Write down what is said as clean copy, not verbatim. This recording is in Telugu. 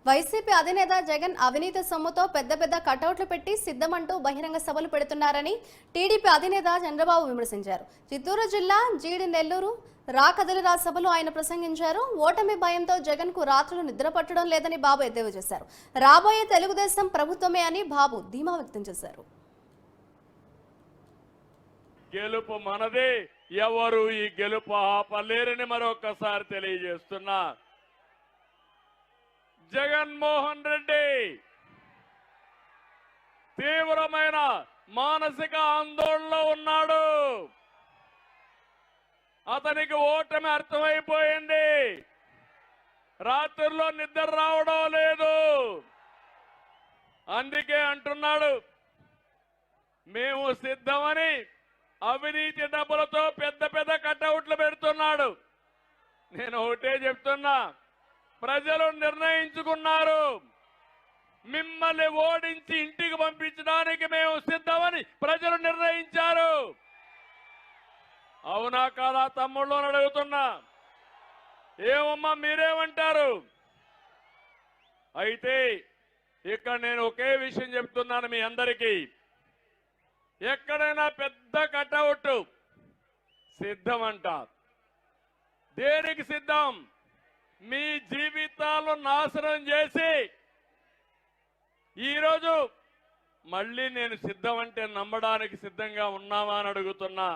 వైసీపీ అధినేత జగన్ అవినీతి సొమ్ముతో పెద్ద పెద్ద కటౌట్లు పెట్టి సిద్ధమంటూ బహిరంగ సభలు పెడుతున్నారని టీడీపీ అధినేత చంద్రబాబు విమర్శించారు. చిత్తూరు జిల్లా జీడి నెల్లూరు రాకదలిరా సభలో ఆయన ప్రసంగించారు. ఓటమి భయంతో జగన్ కు రాత్రులు నిద్ర పట్టడం లేదని బాబు ఎద్దేవా చేశారు. రాబోయే తెలుగుదేశం ప్రభుత్వమే అని బాబు ధీమా వ్యక్తం చేశారు. గెలుపు మనదే, ఎవరు ఈ గెలుపు ఆపలేరని మరొకసారి తెలియజేస్తున్నా. జగన్మోహన్ రెడ్డి తీవ్రమైన మానసిక ఆందోళనలో ఉన్నాడు. అతనికి ఓటమి అర్థమైపోయింది. రాత్రుల్లో నిద్ర రావడం లేదు. అందుకే అంటున్నాడు, మేము సిద్ధమని అవినీతి డబ్బులతో పెద్ద పెద్ద కటౌట్లు పెడుతున్నాడు. నేను ఒకటే చెప్తున్నా, ప్రజలు నిర్ణయించుకున్నారు. మిమ్మల్ని ఓడించి ఇంటికి పంపించడానికి మేము సిద్ధమని ప్రజలు నిర్ణయించారు. అవునా కాదా తమ్ముళ్ళు అని అడుగుతున్నా. ఏమమ్మా మీరేమంటారు? అయితే ఇక్కడ నేను ఒకే విషయం చెప్తున్నాను మీ అందరికీ. ఎక్కడైనా పెద్ద కటౌట్ సిద్ధం అంటారు. దేనికి సిద్ధం? మీ జీవితాలను నాశనం చేసి ఈరోజు మళ్ళీ నేను సిద్ధం అంటే నమ్మడానికి సిద్ధంగా ఉన్నామా అని అడుగుతున్నా.